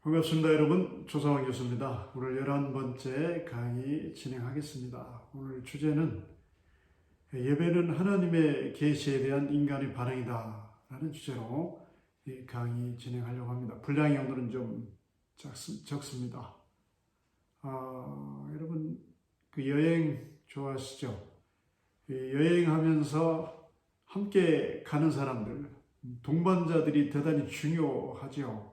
반갑습니다. 여러분. 조상원 교수입니다. 오늘 11번째 강의 진행하겠습니다. 오늘 주제는 예배는 하나님의 계시에 대한 인간의 반응이다 라는 주제로 강의 진행하려고 합니다. 분량이 오늘은 좀 적습니다. 여러분 그 여행 좋아하시죠? 여행하면서 함께 가는 사람들, 동반자들이 대단히 중요하죠.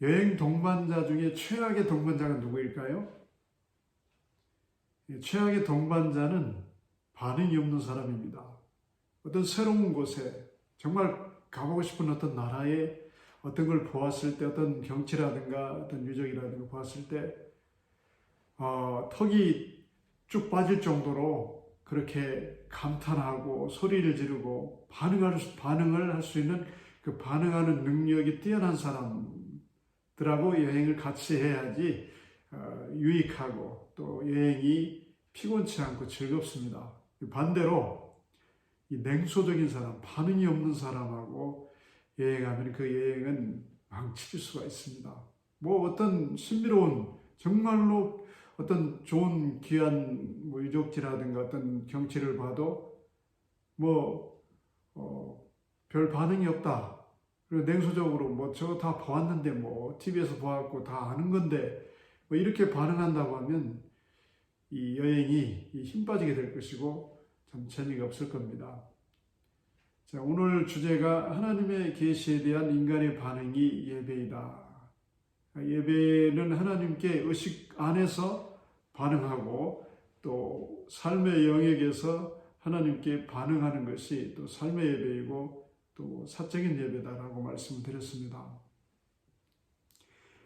여행 동반자 중에 최악의 동반자가 누구일까요? 최악의 동반자는 반응이 없는 사람입니다. 어떤 새로운 곳에 정말 가보고 싶은 어떤 나라에 어떤 걸 보았을 때, 어떤 경치라든가 어떤 유적이라든가 보았을 때 턱이 쭉 빠질 정도로 그렇게 감탄하고 소리를 지르고 반응을 할 수 있는 그 반응하는 능력이 뛰어난 사람들하고 여행을 같이 해야지 유익하고 또 여행이 피곤치 않고 즐겁습니다. 반대로 이 냉소적인 사람, 반응이 없는 사람하고 여행하면 그 여행은 망칠 수가 있습니다. 어떤 신비로운 정말로 어떤 좋은 귀한 유적지라든가 어떤 경치를 봐도 별 반응이 없다. 그리고 냉소적으로 저거 다 보았는데 TV에서 보았고 다 아는 건데 이렇게 반응한다고 하면 이 여행이 힘 빠지게 될 것이고 참 재미가 없을 겁니다. 자, 오늘 주제가 하나님의 계시에 대한 인간의 반응이 예배이다. 예배는 하나님께 의식 안에서 반응하고 또 삶의 영역에서 하나님께 반응하는 것이 또 삶의 예배이고 또 사적인 예배다라고 말씀을 드렸습니다.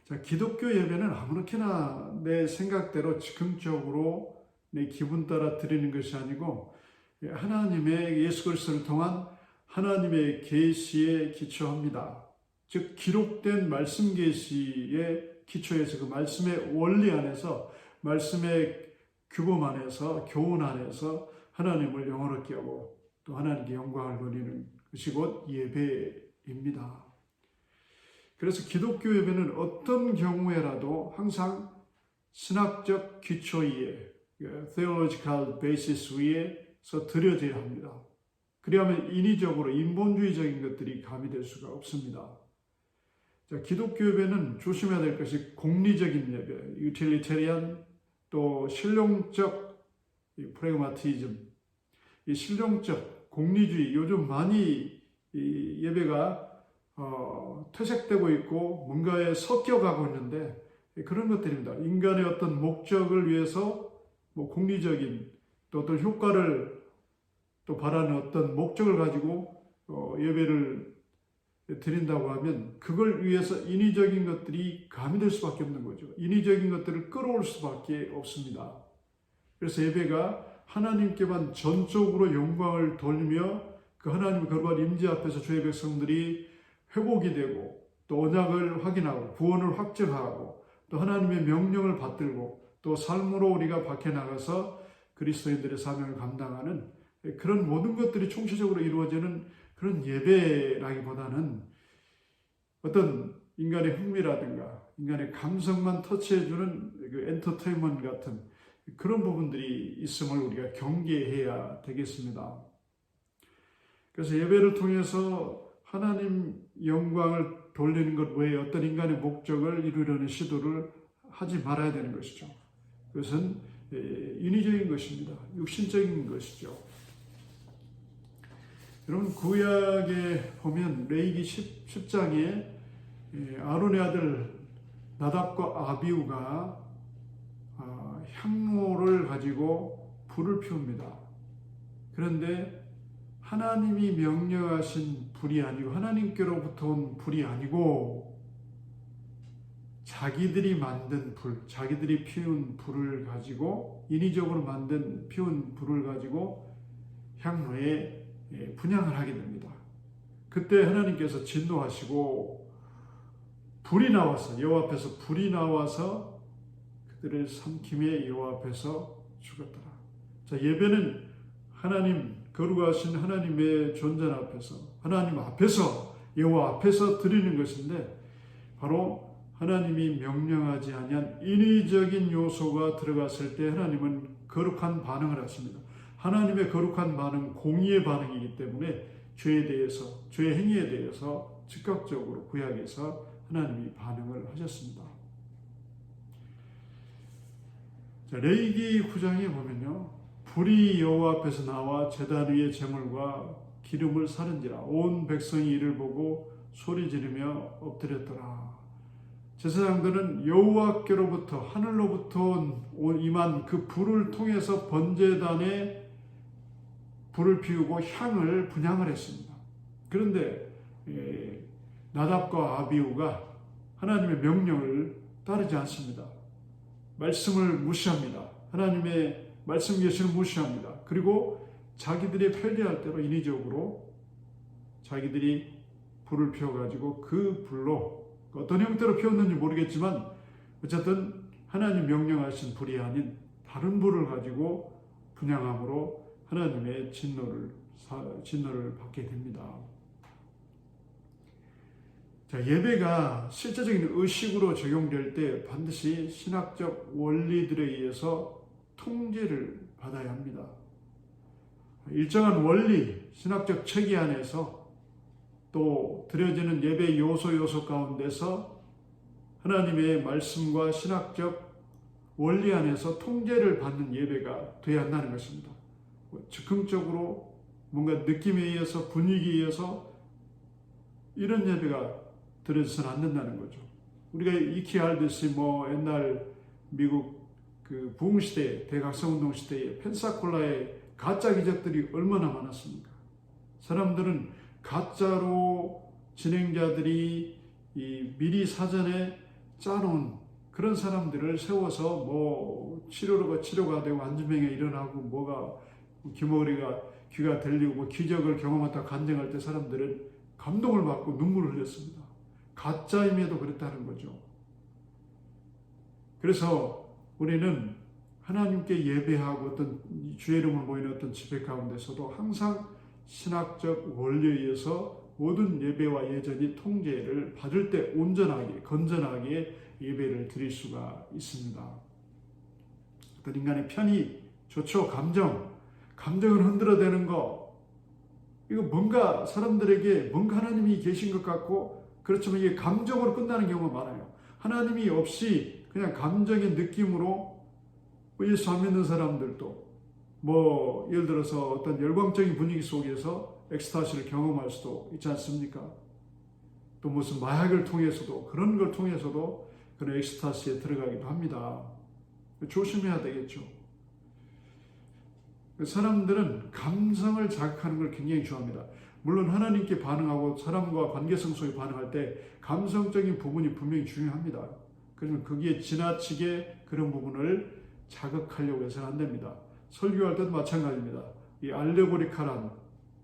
자, 기독교 예배는 아무렇게나 내 생각대로 즉흥적으로 내 기분 따라 드리는 것이 아니고 하나님의 예수 그리스도를 통한 하나님의 계시에 기초합니다. 즉 기록된 말씀 계시의 기초에서 그 말씀의 원리 안에서 말씀의 규범 안에서 교훈 안에서 하나님을 영원롭게 하고 또 하나님께 영광을 돌리는 것이 곧 예배입니다. 그래서 기독교 예배는 어떤 경우에라도 항상 신학적 기초 위에, theological basis 위에서 드려져야 합니다. 그리하면 인위적으로 인본주의적인 것들이 가미될 수가 없습니다. 자, 기독교 예배는 조심해야 될 것이 공리적인 예배, 유틸리테리안, 또 실용적 프래그마티즘, 이 실용적 공리주의, 요즘 많이 이 예배가 퇴색되고 있고 뭔가에 섞여가고 있는데 그런 것들입니다. 인간의 어떤 목적을 위해서 공리적인 또 어떤 효과를 또 바라는 어떤 목적을 가지고 예배를 드린다고 하면 그걸 위해서 인위적인 것들이 가미될 수밖에 없는 거죠. 인위적인 것들을 끌어올 수밖에 없습니다. 그래서 예배가 하나님께만 전적으로 영광을 돌리며 그 하나님의 거룩한 임재 앞에서 주의 백성들이 회복이 되고 또 언약을 확인하고 구원을 확증하고 또 하나님의 명령을 받들고 또 삶으로 우리가 밖에 나가서 그리스도인들의 사명을 감당하는 그런 모든 것들이 총체적으로 이루어지는 그런 예배라기보다는 어떤 인간의 흥미라든가 인간의 감성만 터치해주는 그 엔터테인먼트 같은 그런 부분들이 있음을 우리가 경계해야 되겠습니다. 그래서 예배를 통해서 하나님 영광을 돌리는 것 외에 어떤 인간의 목적을 이루려는 시도를 하지 말아야 되는 것이죠. 그것은 인위적인 것입니다. 육신적인 것이죠. 여러분 구약에 보면 레위기 10장에 아론의 아들 나답과 아비후가 향로를 가지고 불을 피웁니다. 그런데 하나님이 명령하신 불이 아니고 하나님께로부터 온 불이 아니고 자기들이 만든 불, 자기들이 피운 불을 가지고 인위적으로 피운 불을 가지고 향로에 분향을 하게 됩니다. 그때 하나님께서 진노하시고 불이 나와서 여호와 앞에서 불이 나와서 그들을 삼킴에 여호와 앞에서 죽었더라. 자, 예배는 하나님 거룩하신 하나님의 존재 앞에서 하나님 앞에서 여호와 앞에서 드리는 것인데 바로 하나님이 명령하지 아니한 인위적인 요소가 들어갔을 때 하나님은 거룩한 반응을 하십니다. 하나님의 거룩한 반응, 공의의 반응이기 때문에 죄에 대해서, 죄의 행위에 대해서 즉각적으로 구약에서 하나님이 반응을 하셨습니다. 자, 레위기 9장에 보면요, 불이 여호와 앞에서 나와 제단 위에 제물과 기름을 사른지라 온 백성이 이를 보고 소리 지르며 엎드렸더라. 제사장들은 여호와께로부터 하늘로부터 임한 그 불을 통해서 번제단에 불을 피우고 향을 분향을 했습니다. 그런데 나답과 아비후가 하나님의 명령을 따르지 않습니다. 말씀을 무시합니다. 하나님의 말씀 계시를 무시합니다. 그리고 자기들이 편리할 대로 인위적으로 자기들이 불을 피워가지고 그 불로 어떤 형태로 피웠는지 모르겠지만 어쨌든 하나님 명령하신 불이 아닌 다른 불을 가지고 분향함으로 하나님의 진노를 받게 됩니다. 자, 예배가 실제적인 의식으로 적용될 때 반드시 신학적 원리들에 의해서 통제를 받아야 합니다. 일정한 원리, 신학적 체계 안에서 또 드려지는 예배 요소 가운데서 하나님의 말씀과 신학적 원리 안에서 통제를 받는 예배가 되어야 한다는 것입니다. 즉흥적으로 뭔가 느낌에 의해서 분위기에 의해서 이런 예배가 드려져서는 안 된다는 거죠. 우리가 익히 알듯이 옛날 미국 그 부흥시대, 대각성운동 시대에 펜사콜라의 가짜 기적들이 얼마나 많았습니까? 사람들은 가짜로 진행자들이 미리 사전에 짜놓은 그런 사람들을 세워서 치료가 되고 안진병에 일어나고 귀머거리가 귀가 들리고 기적을 경험하다 간증할 때 사람들은 감동을 받고 눈물을 흘렸습니다. 가짜임에도 그랬다는 거죠. 그래서 우리는 하나님께 예배하고 어떤 주의 이름을 모이는 어떤 집회 가운데서도 항상 신학적 원리에 의해서 모든 예배와 예전이 통제를 받을 때 온전하게, 건전하게 예배를 드릴 수가 있습니다. 어떤 인간의 편의, 좋죠, 감정을 흔들어대는 거, 이거 뭔가 사람들에게 뭔가 하나님이 계신 것 같고, 그렇지만 이게 감정으로 끝나는 경우가 많아요. 하나님이 없이 그냥 감정의 느낌으로 예수 안 믿는 사람들도 예를 들어서 어떤 열광적인 분위기 속에서 엑스타시를 경험할 수도 있지 않습니까? 또 무슨 마약을 통해서도 그런 걸 통해서도 그런 엑스타시에 들어가기도 합니다. 조심해야 되겠죠. 사람들은 감성을 자극하는 걸 굉장히 좋아합니다. 물론 하나님께 반응하고 사람과 관계성 속에 반응할 때 감성적인 부분이 분명히 중요합니다. 그러면 거기에 지나치게 그런 부분을 자극하려고 해서는 안 됩니다. 설교할 때도 마찬가지입니다. 이 알레고리칼한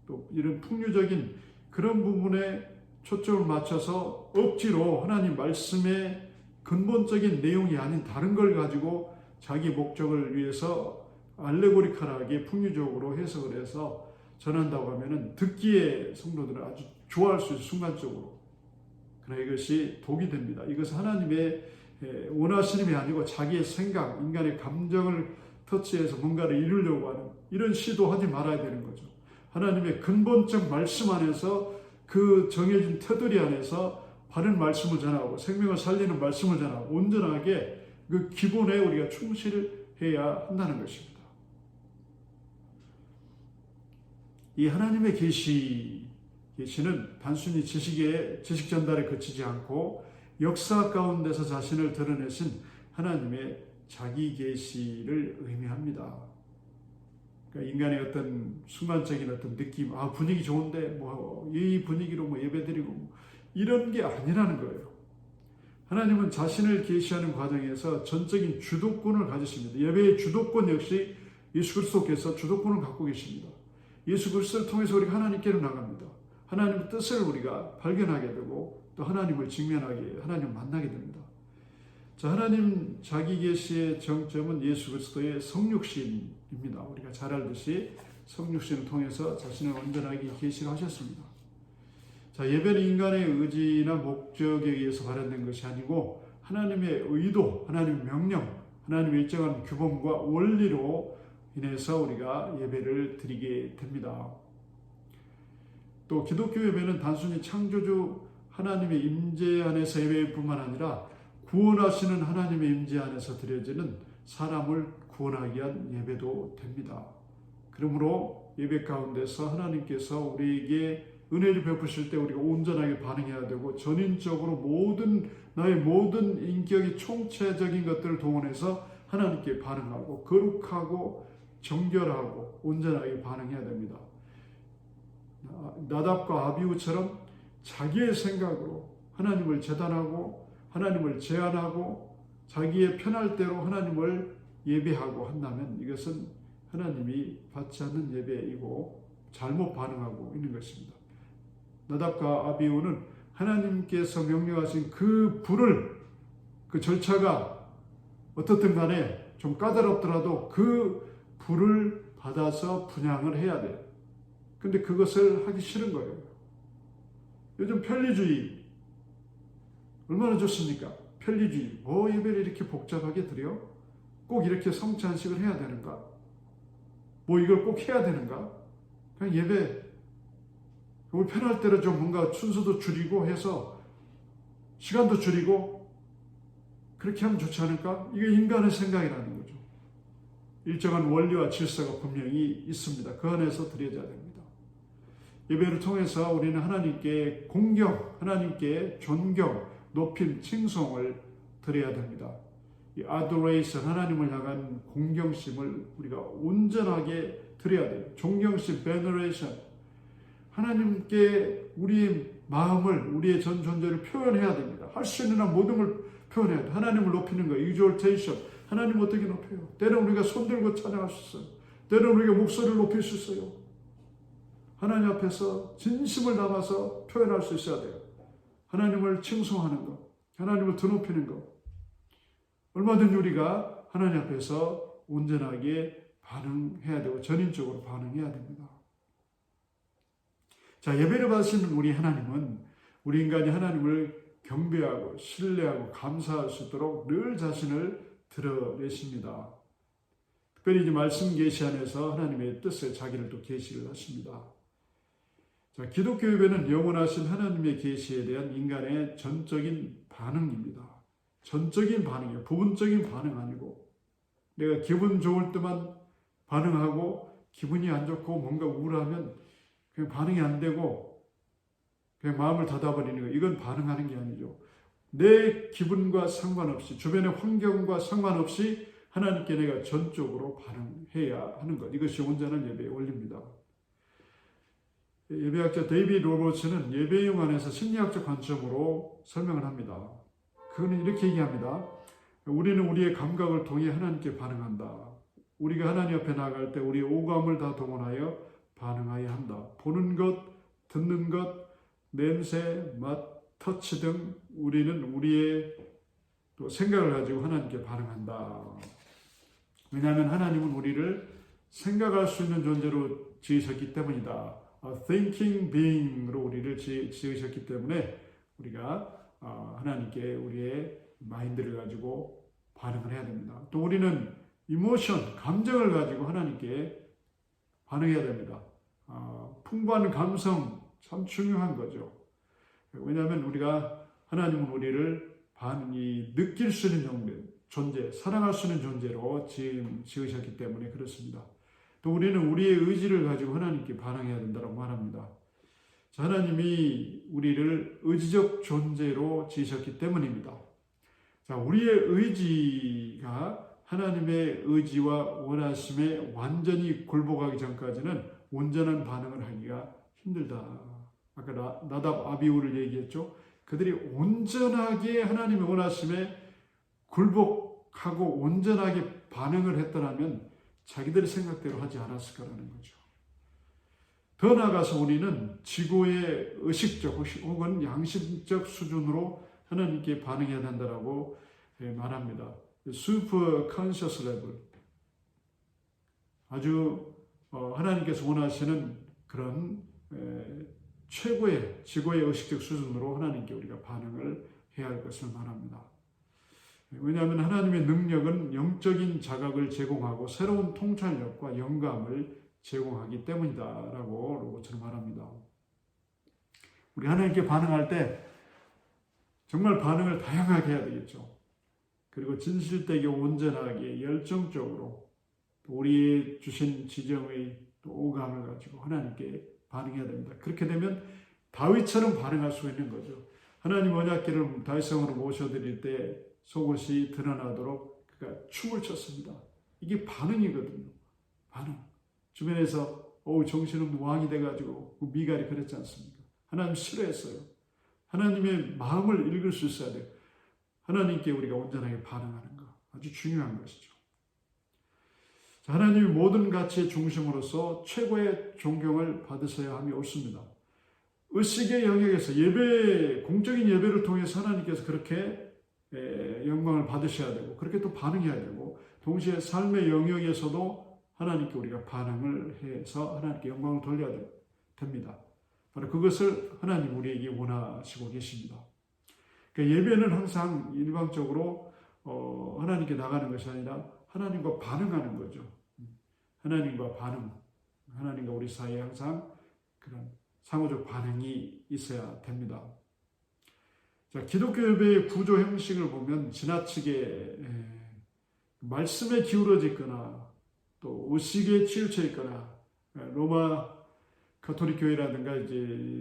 또 이런 풍류적인 그런 부분에 초점을 맞춰서 억지로 하나님 말씀의 근본적인 내용이 아닌 다른 걸 가지고 자기 목적을 위해서 알레고리칼하게 풍류적으로 해석을 해서 전한다고 하면은 듣기에 성도들은 아주 좋아할 수 있어요, 순간적으로. 그러나 이것이 독이 됩니다. 이것은 하나님의 원하시는 게 아니고 자기의 생각, 인간의 감정을 터치해서 뭔가를 이루려고 하는 이런 시도하지 말아야 되는 거죠. 하나님의 근본적 말씀 안에서 그 정해진 테두리 안에서 바른 말씀을 전하고 생명을 살리는 말씀을 전하고 온전하게 그 기본에 우리가 충실해야 한다는 것입니다. 이 하나님의 계시는 단순히 지식 전달에 그치지 않고 역사 가운데서 자신을 드러내신 하나님의 자기 계시를 의미합니다. 그러니까 인간의 어떤 순간적인 어떤 느낌, 분위기 좋은데 이 분위기로 예배드리고 이런 게 아니라는 거예요. 하나님은 자신을 계시하는 과정에서 전적인 주도권을 가지십니다. 예배의 주도권 역시 예수 그리스도께서 주도권을 갖고 계십니다. 예수 그리스도를 통해서 우리가 하나님께로 나갑니다. 하나님의 뜻을 우리가 발견하게 되고 또 하나님을 직면하게, 하나님을 만나게 됩니다. 자, 하나님 자기 계시의 정점은 예수 그리스도의 성육신입니다. 우리가 잘 알듯이 성육신을 통해서 자신을 온전하게 계시를 하셨습니다. 자, 자, 예배는 인간의 의지나 목적에 의해서 발현된 것이 아니고 하나님의 의도, 하나님의 명령, 하나님의 일정한 규범과 원리로 인해서 우리가 예배를 드리게 됩니다. 또 기독교 예배는 단순히 창조주 하나님의 임재 안에서 예배일 뿐만 아니라 구원하시는 하나님의 임재 안에서 드려지는 사람을 구원하기 위한 예배도 됩니다. 그러므로 예배 가운데서 하나님께서 우리에게 은혜를 베푸실 때 우리가 온전하게 반응해야 되고 전인적으로 나의 모든 인격의 총체적인 것들을 동원해서 하나님께 반응하고 거룩하고 정결하고 온전하게 반응해야 됩니다. 나답과 아비후처럼 자기의 생각으로 하나님을 재단하고 하나님을 제한하고 자기의 편할 대로 하나님을 예배하고 한다면 이것은 하나님이 받지 않는 예배이고 잘못 반응하고 있는 것입니다. 나답과 아비후는 하나님께서 명령하신 그 불을, 그 절차가 어떻든 간에 좀 까다롭더라도 그 불을 받아서 분향을 해야 돼요. 근데 그것을 하기 싫은 거예요. 요즘 편리주의 얼마나 좋습니까? 편리주의. 예배를 이렇게 복잡하게 드려? 꼭 이렇게 성찬식을 해야 되는가? 이걸 꼭 해야 되는가? 그냥 예배 우리 편할 대로 좀 뭔가 순서도 줄이고 해서 시간도 줄이고 그렇게 하면 좋지 않을까? 이게 인간의 생각이라는 거죠. 일정한 원리와 질서가 분명히 있습니다. 그 안에서 드려져야 됩니다. 예배를 통해서 우리는 하나님께 공경, 하나님께 존경, 높임, 칭송을 드려야 됩니다. 이 adoration, 하나님을 향한 공경심을 우리가 온전하게 드려야 돼요. 존경심, veneration, 하나님께 우리의 마음을, 우리의 전 존재를 표현해야 됩니다. 할 수 있는 한 모든 걸 표현해야 돼요. 하나님을 높이는 거, exaltation, 하나님 어떻게 높여요? 때로는 우리가 손들고 찬양할 수 있어요. 때로는 우리가 목소리를 높일 수 있어요. 하나님 앞에서 진심을 담아서 표현할 수 있어야 돼요. 하나님을 칭송하는 것, 하나님을 드높이는 것. 얼마든지 우리가 하나님 앞에서 온전하게 반응해야 되고 전인적으로 반응해야 됩니다. 자, 예배를 받으시는 우리 하나님은 우리 인간이 하나님을 경배하고 신뢰하고 감사할 수 있도록 늘 자신을 드러내십니다. 특별히 이제 말씀 계시 안에서 하나님의 뜻을 자기를 또 계시를 하십니다. 자, 기독교 예배는 영원하신 하나님의 계시에 대한 인간의 전적인 반응입니다. 전적인 반응이에요. 부분적인 반응 아니고 내가 기분 좋을 때만 반응하고 기분이 안 좋고 뭔가 우울하면 그냥 반응이 안 되고 그냥 마음을 닫아버리는 거예요. 이건 반응하는 게 아니죠. 내 기분과 상관없이 주변의 환경과 상관없이 하나님께 내가 전적으로 반응해야 하는 것. 이것이 온전한 예배의 원리입니다. 예배학자 데이비드 로버츠는 예배용 안에서 심리학적 관점으로 설명을 합니다. 그는 이렇게 얘기합니다. 우리는 우리의 감각을 통해 하나님께 반응한다. 우리가 하나님 앞에 나아갈 때 우리의 오감을 다 동원하여 반응해야 한다. 보는 것, 듣는 것, 냄새, 맛, 터치 등 우리는 우리의 또 생각을 가지고 하나님께 반응한다. 왜냐하면 하나님은 우리를 생각할 수 있는 존재로 지으셨기 때문이다. thinking being으로 우리를 지으셨기 때문에 우리가 하나님께 우리의 마인드를 가지고 반응을 해야 됩니다. 또 우리는 이모션, 감정을 가지고 하나님께 반응해야 됩니다. 풍부한 감성 참 중요한 거죠. 왜냐하면 우리가 하나님은 우리를 느낄 수 있는 존재, 사랑할 수 있는 존재로 지으셨기 때문에 그렇습니다. 또 우리는 우리의 의지를 가지고 하나님께 반응해야 된다고 말합니다. 자, 하나님이 우리를 의지적 존재로 지으셨기 때문입니다. 자, 우리의 의지가 하나님의 의지와 원하심에 완전히 굴복하기 전까지는 온전한 반응을 하기가 힘들다. 아까 나답 아비후를 얘기했죠. 그들이 온전하게 하나님의 원하심에 굴복하고 온전하게 반응을 했더라면 자기들의 생각대로 하지 않았을 거라는 거죠. 더 나아가서 우리는 지고의 의식적 혹은 양심적 수준으로 하나님께 반응해야 된다고 말합니다. super conscious level. 아주 하나님께서 원하시는 그런 최고의 지고의 의식적 수준으로 하나님께 우리가 반응을 해야 할 것을 말합니다. 왜냐하면 하나님의 능력은 영적인 자각을 제공하고 새로운 통찰력과 영감을 제공하기 때문이다라고 로고처럼 말합니다. 우리 하나님께 반응할 때 정말 반응을 다양하게 해야 되겠죠. 그리고 진실되게 온전하게 열정적으로 우리의 주신 지정의 또 오감을 가지고 하나님께 반응해야 됩니다. 그렇게 되면 다윗처럼 반응할 수 있는 거죠. 하나님 언약궤를 다윗성으로 모셔드릴 때 속옷이 드러나도록 그가 춤을 췄습니다. 이게 반응이거든요. 반응. 주변에서 정신없는 왕이 돼가지고 미갈이 그랬지 않습니까? 하나님 싫어했어요. 하나님의 마음을 읽을 수 있어야 돼요. 하나님께 우리가 온전하게 반응하는 거 아주 중요한 것이죠. 하나님이 모든 가치의 중심으로서 최고의 존경을 받으셔야 함이 옳습니다. 의식의 영역에서 공적인 예배를 통해서 하나님께서 그렇게 영광을 받으셔야 되고 그렇게 또 반응해야 되고 동시에 삶의 영역에서도 하나님께 우리가 반응을 해서 하나님께 영광을 돌려야 됩니다. 바로 그것을 하나님 우리에게 원하시고 계십니다. 그러니까 예배는 항상 일방적으로 하나님께 나가는 것이 아니라 하나님과 반응하는 거죠. 하나님과 반응, 하나님과 우리 사이에 항상 그런 상호적 반응이 있어야 됩니다. 자, 기독교 예배의 구조 형식을 보면 지나치게 말씀에 기울어지거나 또 의식에 치우쳐 있거나 로마 가톨릭 교회라든가 이제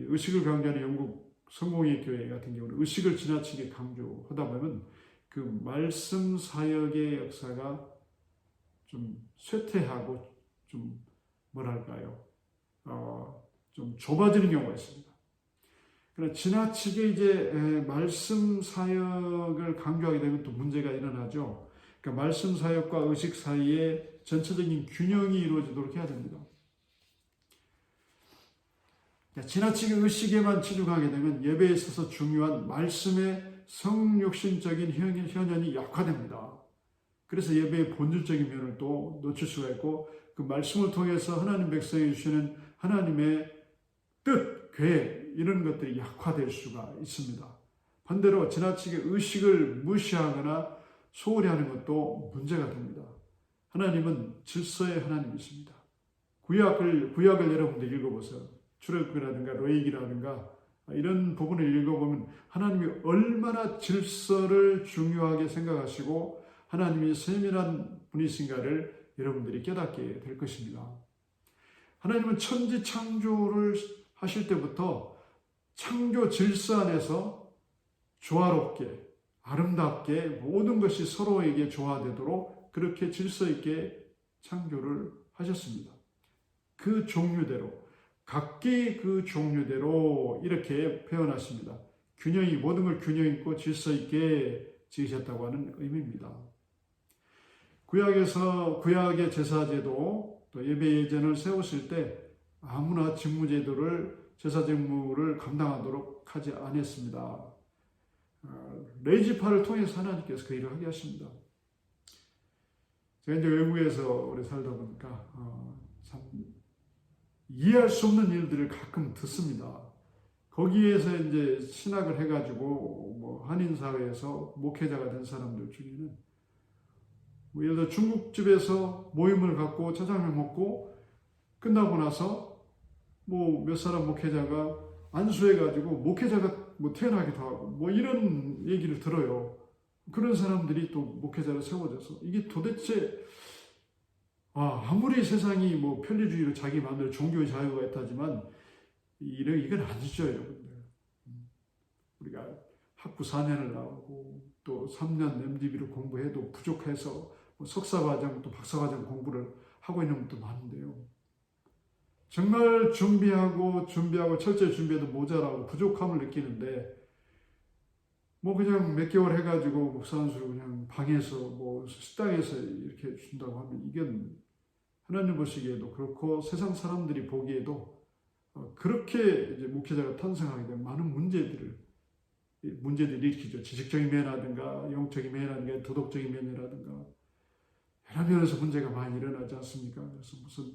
의식을 강조하는 영국 성공회 교회 같은 경우는 의식을 지나치게 강조하다 보면 그 말씀 사역의 역사가 좀 쇠퇴하고 좀 뭐랄까요? 좀 좁아지는 경우가 있습니다. 그러나 지나치게 이제 말씀 사역을 강조하게 되면 또 문제가 일어나죠. 그러니까 말씀 사역과 의식 사이에 전체적인 균형이 이루어지도록 해야 됩니다. 지나치게 의식에만 치중하게 되면 예배에 있어서 중요한 말씀의 성육신적인 현현이 약화됩니다. 그래서 예배의 본질적인 면을 또 놓칠 수가 있고 그 말씀을 통해서 하나님 백성이 주시는 하나님의 뜻, 계획 이런 것들이 약화될 수가 있습니다. 반대로 지나치게 의식을 무시하거나 소홀히 하는 것도 문제가 됩니다. 하나님은 질서의 하나님이십니다. 구약을 여러분들 읽어보세요. 출애굽기라든가 레위기라든가 이런 부분을 읽어보면 하나님이 얼마나 질서를 중요하게 생각하시고 하나님이 세밀한 분이신가를 여러분들이 깨닫게 될 것입니다. 하나님은 천지 창조를 하실 때부터 창조 질서 안에서 조화롭게 아름답게 모든 것이 서로에게 조화되도록 그렇게 질서 있게 창조를 하셨습니다. 그 종류대로 각기 그 종류대로 이렇게 표현하십니다. 모든 걸 균형 있고 질서 있게 지으셨다고 하는 의미입니다. 구약의 제사제도 또 예배 예전을 세우실 때 아무나 제사 직무를 감당하도록 하지 않았습니다. 레위지파를 통해서 하나님께서 그 일을 하게 하십니다. 제가 이제 외국에서 오래 살다 보니까 참 이해할 수 없는 일들을 가끔 듣습니다. 거기에서 이제 신학을 해가지고 한인 사회에서 목회자가 된 사람들 중에는 예를 들어 중국집에서 모임을 갖고 짜장면 먹고 끝나고 나서 몇 사람 목회자가 안수해가지고 목회자가 태어나기도 하고 이런 얘기를 들어요. 그런 사람들이 또 목회자로 세워져서 이게 도대체 아무리 세상이 편리주의로 자기 마음대로 종교의 자유가 있다지만 이건 아니죠, 여러분들. 우리가 학부 4년을 나오고 또 3년 MDB를 공부해도 부족해서 석사과정 또 박사과정 공부를 하고 있는 분도 많은데요. 정말 준비하고 철저히 준비해도 모자라고 부족함을 느끼는데 그냥 몇 개월 해가지고 목사한수를 그냥 방에서 식당에서 이렇게 준다고 하면 이건 하나님 보시기에도 그렇고 세상 사람들이 보기에도 그렇게 이제 목회자가 탄생하게 되면 많은 문제들을 일으키죠. 지식적인 면이라든가 영적인 면이라든가 도덕적인 면이라든가 여러 면에서 문제가 많이 일어나지 않습니까? 그래서 무슨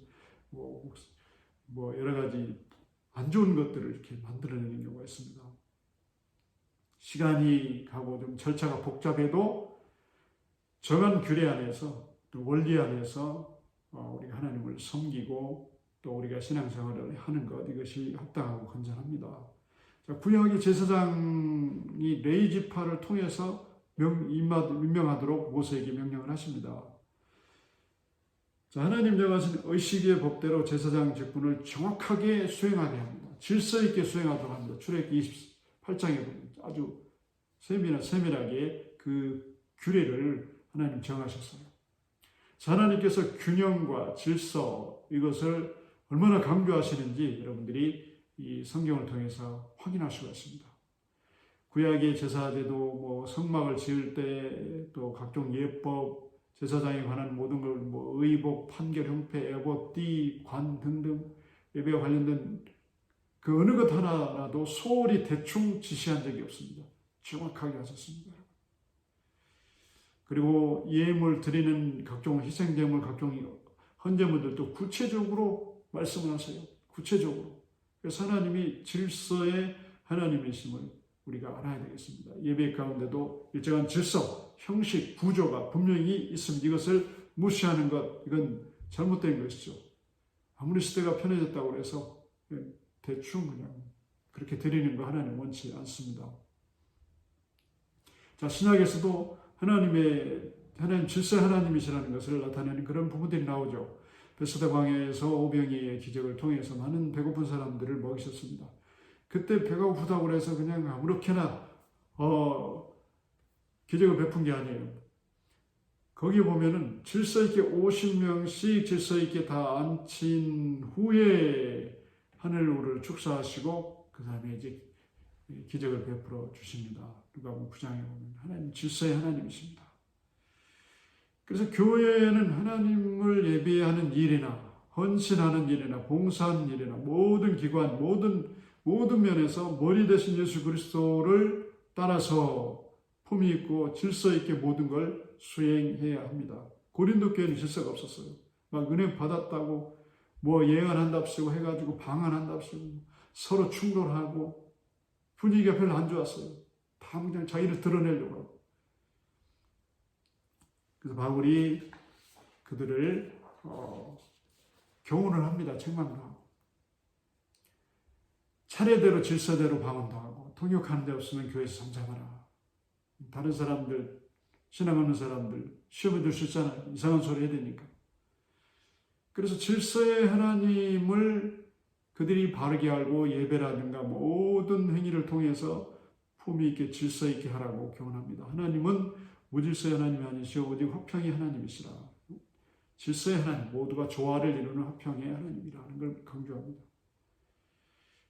여러 가지 안 좋은 것들을 이렇게 만들어내는 경우가 있습니다. 시간이 가고 좀 절차가 복잡해도 정한 규례 안에서 또 원리 안에서 우리가 하나님을 섬기고 또 우리가 신앙생활을 하는 것, 이것이 합당하고 건전합니다. 자, 구약의 제사장이 레위 지파를 통해서 임명하도록 모세에게 명령을 하십니다. 자, 하나님 정하신 의식의 법대로 제사장 직분을 정확하게 수행하게 합니다. 질서 있게 수행하도록 합니다. 출애굽기 28장에 보면 아주 세밀하게 그 규례를 하나님 정하셨어요. 자, 하나님께서 균형과 질서, 이것을 얼마나 강조하시는지 여러분들이 이 성경을 통해서 확인할 수가 있습니다. 구약의 제사제도 성막을 지을 때 또 각종 예법, 제사장에 관한 모든 걸 의복, 판결, 형패, 에봇, 띠, 관 등등 예배와 관련된 그 어느 것 하나라도 소홀히 대충 지시한 적이 없습니다. 정확하게 하셨습니다. 그리고 예물 드리는 각종 희생제물, 각종 헌제물들도 구체적으로 말씀을 하세요. 구체적으로. 그래서 하나님이 질서의 하나님이심을 우리가 알아야 되겠습니다. 예배 가운데도 일정한 질서, 형식, 구조가 분명히 있습니다. 이것을 무시하는 것, 이건 잘못된 것이죠. 아무리 시대가 편해졌다고 해서 대충 그냥 그렇게 드리는 거 하나님 원치 않습니다. 자, 신약에서도 하나님 질서의 하나님이시라는 것을 나타내는 그런 부분들이 나오죠. 베스다 광야에서 오병이의 기적을 통해서 많은 배고픈 사람들을 먹이셨습니다. 그때 배가 고프다고 해서 그냥 아무렇게나 기적을 베푼 게 아니에요. 거기 보면은 질서 있게 50명씩 질서 있게 다 앉힌 후에 하늘로를 축사하시고 그 다음에 이제 기적을 베풀어 주십니다. 누가복음 9장에 보면 하나님 질서의 하나님이십니다. 그래서 교회는 하나님을 예배하는 일이나 헌신하는 일이나 봉사하는 일이나 모든 기관, 모든 면에서 머리 대신 예수 그리스도를 따라서 품위 있고 질서 있게 모든 걸 수행해야 합니다. 고린도 교회는 질서가 없었어요. 막 은혜 받았다고 예언한답시고 해가지고 방언한답시고 서로 충돌하고 분위기가 별로 안 좋았어요. 다 그냥 자기를 드러내려고 하고. 그래서 바울이 그들을 교훈을 합니다. 책망도 하고. 차례대로 질서대로 방언도 하고 통역하는 데 없으면 교회에서 잠잠하라. 다른 사람들, 신앙 없는 사람들 시험에 들 수 있잖아요. 이상한 소리 해야 되니까. 그래서 질서의 하나님을 그들이 바르게 알고 예배라든가 모든 행위를 통해서 품위 있게 질서 있게 하라고 교훈합니다. 하나님은 무질서의 하나님이 아니시오 오직 화평의 하나님이시라. 질서의 하나님, 모두가 조화를 이루는 화평의 하나님이라는 걸 강조합니다.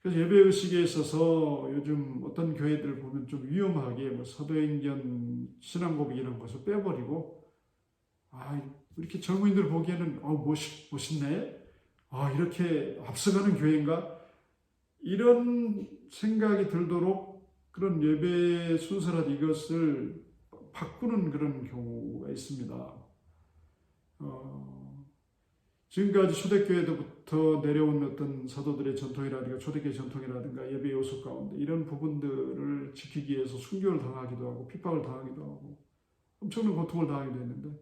그래서 예배의식에 있어서 요즘 어떤 교회들을 보면 좀 위험하게 사도행전 신앙고백 이런 것을 빼버리고 이렇게 젊은이들 보기에는 멋있네? 이렇게 앞서가는 교회인가? 이런 생각이 들도록 그런 예배 순서라도 이것을 바꾸는 그런 경우가 있습니다. 지금까지 초대교회부터 내려온 어떤 사도들의 전통이라든가 초대교회 전통이라든가 예배 요소 가운데 이런 부분들을 지키기 위해서 순교를 당하기도 하고 핍박을 당하기도 하고 엄청난 고통을 당하기도 했는데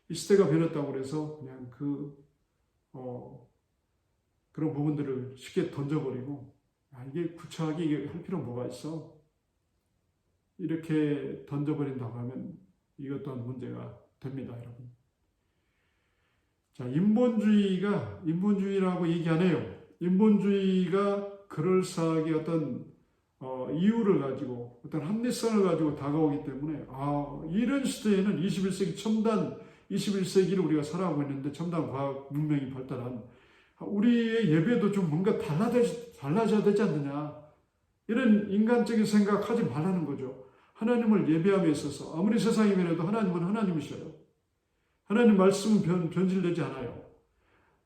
이 시대가 변했다고 해서 그냥 그런 부분들을 쉽게 던져버리고 이게 구차하게 할 필요는 뭐가 있어? 이렇게 던져버린다고 하면 이것 또한 문제가 됩니다, 여러분. 자, 인본주의라고 얘기 안 해요. 인본주의가 그럴싸하게 어떤 이유를 가지고 어떤 합리성을 가지고 다가오기 때문에 이런 시대에는 21세기 첨단 21세기를 우리가 살아가고 있는데 첨단 과학 문명이 발달한 우리의 예배도 좀 뭔가 달라져야 되지 않느냐 이런 인간적인 생각하지 말라는 거죠. 하나님을 예배함에 있어서 아무리 세상이 변해도 하나님은 하나님이셔요. 하나님 말씀은 변질되지 않아요.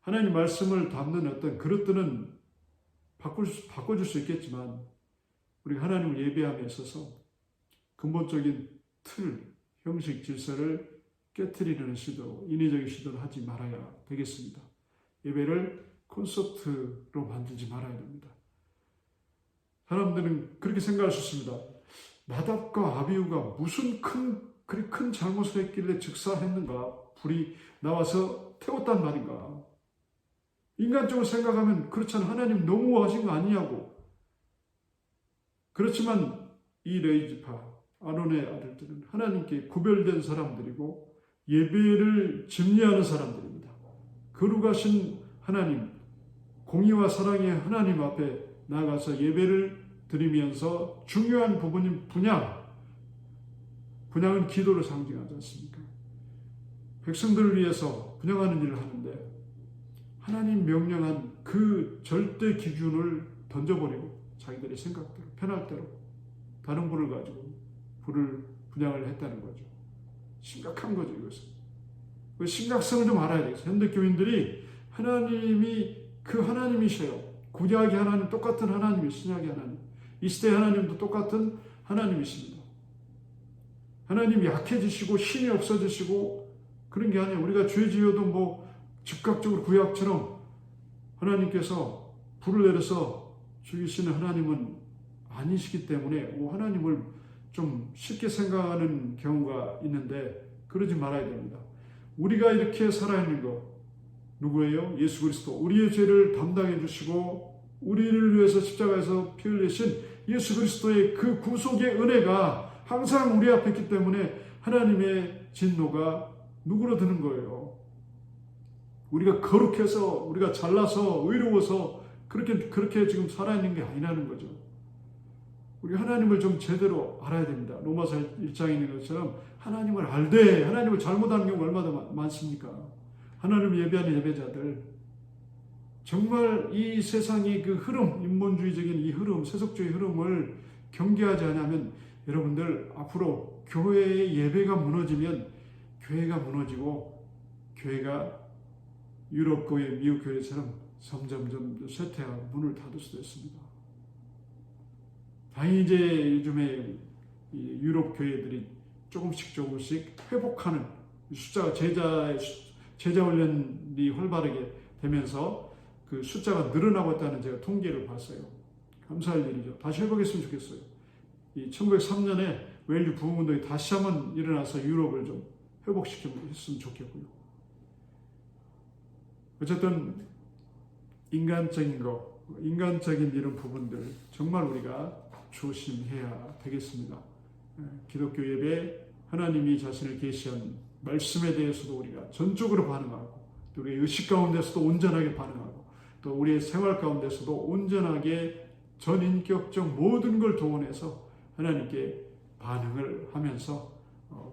하나님 말씀을 담는 어떤 그릇들은 바꿔줄 수 있겠지만 우리가 하나님을 예배함에 있어서 근본적인 틀, 형식, 질서를 깨트리는 시도, 인위적인 시도를 하지 말아야 되겠습니다. 예배를 콘서트로 만들지 말아야 됩니다. 사람들은 그렇게 생각할 수 있습니다. 나답과 아비후가 무슨 그리 큰 잘못을 했길래 즉사했는가? 불이 나와서 태웠단 말인가? 인간적으로 생각하면 그렇잖아. 하나님 너무하신 거 아니냐고. 그렇지만 이 레위지파 아론의 아들들은 하나님께 구별된 사람들이고 예배를 집례하는 사람들입니다. 거룩하신 하나님, 공의와 사랑의 하나님 앞에 나가서 예배를 드리면서 중요한 부분인 분양은 기도를 상징하지 않습니까? 백성들을 위해서 분양하는 일을 하는데 하나님 명령한 그 절대 기준을 던져버리고 자기들의 생각대로 편할 대로 다른 불을 가지고 불을 분양을 했다는 거죠. 심각한 거죠, 이것은. 그 심각성을 좀 알아야 되겠어요. 현대 교인들이 하나님이 그 하나님이셔요. 구약의 하나님 똑같은 하나님이 신약의 하나님. 이 시대의 하나님도 똑같은 하나님이십니다. 하나님이 약해지시고 힘이 없어지시고 그런 게 아니에요. 우리가 죄 지어도 뭐 즉각적으로 구약처럼 하나님께서 불을 내려서 죽이시는 하나님은 아니시기 때문에 하나님을 좀 쉽게 생각하는 경우가 있는데 그러지 말아야 됩니다. 우리가 이렇게 살아있는 것 누구예요? 예수 그리스도. 우리의 죄를 담당해 주시고 우리를 위해서 십자가에서 피 흘리신 예수 그리스도의 그 구속의 은혜가 항상 우리 앞에 있기 때문에 하나님의 진노가 누구로 드는 거예요? 우리가 거룩해서 우리가 잘나서 의로워서 그렇게 지금 살아있는 게 아니라는 거죠. 우리 하나님을 좀 제대로 알아야 됩니다. 로마서 1장에 있는 것처럼 하나님을 알되 하나님을 잘못하는 경우가 얼마나 많습니까? 하나님을 예배하는 예배자들 정말 이 세상의 그 흐름, 인본주의적인 이 흐름, 세속주의 흐름을 경계하지 않으면 여러분들 앞으로 교회의 예배가 무너지면 교회가 무너지고 교회가 유럽 교회, 미국 교회처럼 점점점 쇠퇴하고 문을 닫을 수도 있습니다. 다행히 이제 요즘에 유럽 교회들이 조금씩 회복하는 숫자가 제자 훈련이 활발하게 되면서 그 숫자가 늘어나고 있다는 제가 통계를 봤어요. 감사할 일이죠. 다시 회복했으면 좋겠어요. 이 1903년에 웰류 부흥운동이 다시 한번 일어나서 유럽을 좀 회복시켰으면 좋겠고요. 어쨌든 인간적인 이런 부분들 정말 우리가 조심해야 되겠습니다. 기독교 예배 하나님이 자신을 계시한 말씀에 대해서도 우리가 전적으로 반응하고 또 우리의 의식 가운데서도 온전하게 반응하고 또 우리의 생활 가운데서도 온전하게 전인격적 모든 걸 동원해서 하나님께 반응을 하면서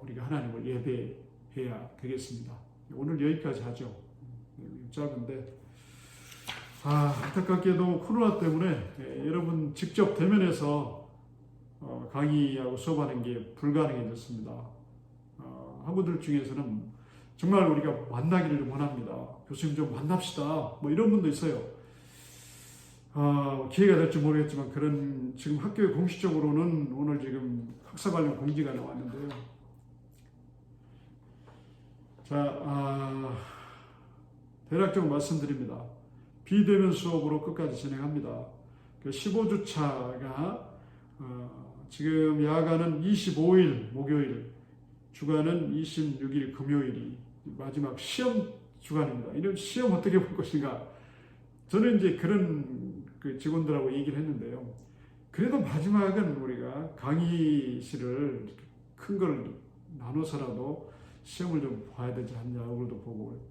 우리가 하나님을 예배해야 되겠습니다. 오늘 여기까지 하죠. 짧은데 안타깝게도 코로나 때문에 여러분 직접 대면해서 강의하고 수업하는 게 불가능해졌습니다. 학우들 중에서는 정말 우리가 만나기를 원합니다. 교수님 좀 만납시다. 뭐 이런 분도 있어요. 기회가 될지 모르겠지만 지금 학교에 공식적으로는 오늘 지금 학사 관련 공지가 나왔는데요. 대략적으로 말씀드립니다. 비대면 수업으로 끝까지 진행합니다. 15주차가 지금 야간은 25일 목요일, 주간은 26일 금요일이 마지막 시험 주간입니다. 이런 시험 어떻게 볼 것인가? 저는 이제 그런 직원들하고 얘기를 했는데요. 그래도 마지막은 우리가 강의실을 큰 걸 나눠서라도 시험을 좀 봐야 되지 않냐, 얼굴도 보고.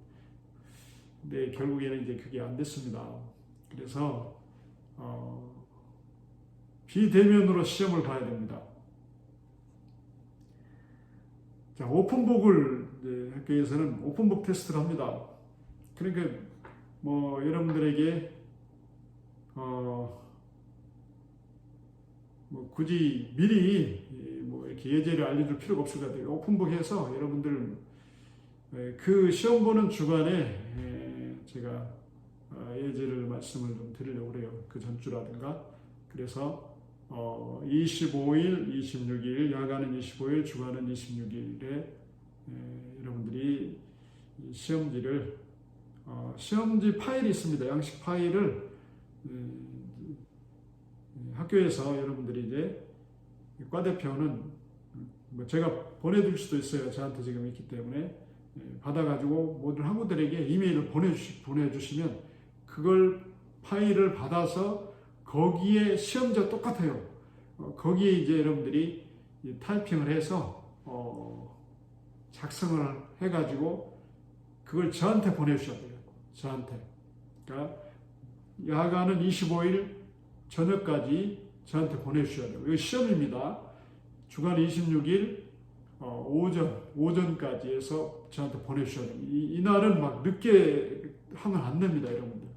근데 결국에는 이제 그게 안 됐습니다. 그래서 비대면으로 시험을 봐야 됩니다. 자, 오픈북을 학교에서는 오픈북 테스트를 합니다. 그러니까 뭐 여러분들에게 뭐 굳이 미리 뭐 이렇게 예제를 알려줄 필요가 없을 것 같아요. 오픈북 해서 여러분들 그 시험 보는 주간에 제가 예제를 말씀을 좀 드리려고 그래요. 그 전주라든가. 그래서 25일, 26일, 야간은 25일, 주간은 26일에 여러분들이 시험지를 시험지 파일이 있습니다. 양식 파일을 학교에서 여러분들이 이제 과 대표는 뭐 제가 보내줄 수도 있어요. 저한테 지금 있기 때문에 받아가지고 모든 학우들에게 이메일을 보내주시면 그걸 파일을 받아서 거기에 시험지와 똑같아요. 거기에 이제 여러분들이 타이핑을 해서 작성을 해가지고 그걸 저한테 보내주셔야 돼요. 저한테. 그러니까 야간은 25일 저녁까지 저한테 보내주셔야 돼요. 이거 시험입니다. 주간 26일 오전까지 해서 저한테 보내주셔야 돼요. 이날은 막 늦게 하면 안 됩니다, 여러분들.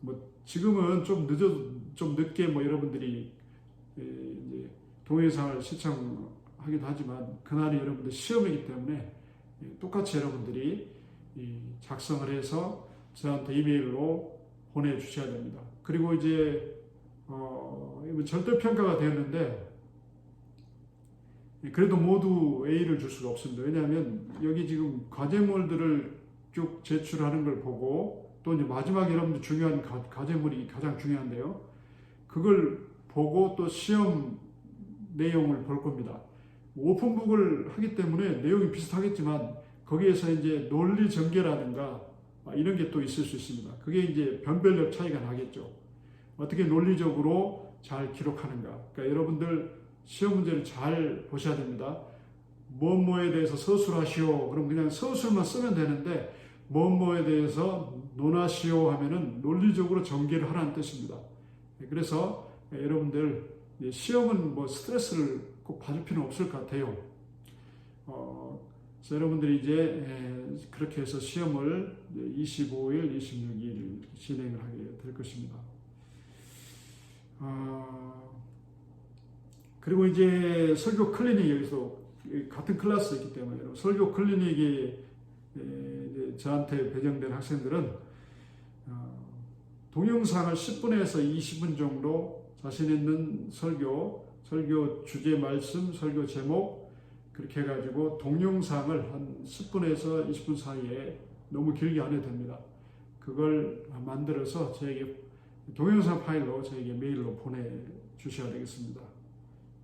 뭐 지금은 좀 늦게 뭐 여러분들이 이제 동영상을 시청하기도 하지만 그날이 여러분들 시험이기 때문에 똑같이 여러분들이 작성을 해서 저한테 이메일로 보내주셔야 됩니다. 그리고 이제 절대평가가 되었는데 그래도 모두 A를 줄 수가 없습니다. 왜냐하면 여기 지금 과제물들을 쭉 제출하는 걸 보고 또 이제 마지막에 여러분들 중요한 과제물이 가장 중요한데요. 그걸 보고 또 시험 내용을 볼 겁니다. 오픈북을 하기 때문에 내용이 비슷하겠지만 거기에서 이제 논리 전개라든가 이런 게 또 있을 수 있습니다. 그게 이제 변별력 차이가 나겠죠. 어떻게 논리적으로 잘 기록하는가. 그러니까 여러분들 시험 문제를 잘 보셔야 됩니다. 뭐뭐에 대해서 서술하시오. 그럼 그냥 서술만 쓰면 되는데 뭐뭐에 대해서 논하시오 하면은 논리적으로 전개를 하라는 뜻입니다. 그래서 여러분들 시험은 뭐 스트레스를 꼭 받을 필요는 없을 것 같아요. 그래서 여러분들이 이제 그렇게 해서 시험을 25일, 26일 진행을 하게 될 것입니다. 그리고 이제 설교 클리닉 여기서 같은 클래스이기 때문에 설교 클리닉이 저한테 배정된 학생들은 동영상을 10분에서 20분 정도 자신 있는 설교 주제 말씀, 설교 제목 그렇게 해가지고 동영상을 한 10분에서 20분 사이에 너무 길게 안 해도 됩니다. 그걸 만들어서 저에게 동영상 파일로 저에게 메일로 보내주셔야 되겠습니다.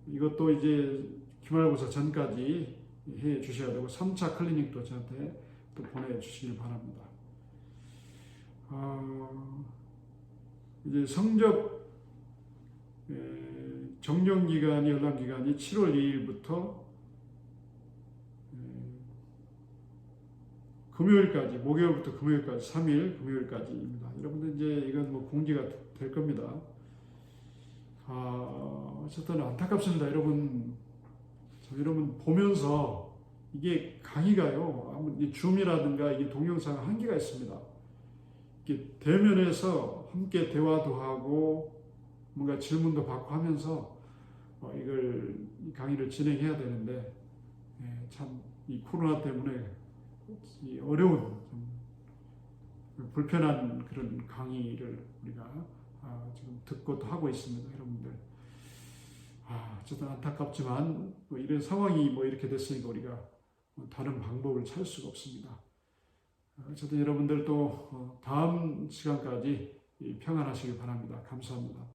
이것도 이제 기말고사 전까지 해 주셔야 되고 3차 클리닉도 저한테 또 보내주시길 바랍니다. 이제 성적 정정기간이 연락기간이 7월 2일부터 금요일까지, 목요일부터 금요일까지 3일 금요일까지입니다. 여러분들 이제 이건 뭐 공지가 될 겁니다. 어쨌든 안타깝습니다. 여러분 보면서 이게 강의가요, 이 줌이라든가 이게 동영상 한계가 있습니다. 이렇게 대면에서 함께 대화도 하고 뭔가 질문도 받고 하면서 이걸 강의를 진행해야 되는데 참 이 코로나 때문에 이 어려운 불편한 그런 강의를 우리가 지금 듣고 또 하고 있습니다, 여러분들. 어쨌든 안타깝지만 뭐 이런 상황이 뭐 이렇게 됐으니까 우리가 다른 방법을 찾을 수가 없습니다. 어쨌든 여러분들 또 다음 시간까지 평안하시길 바랍니다. 감사합니다.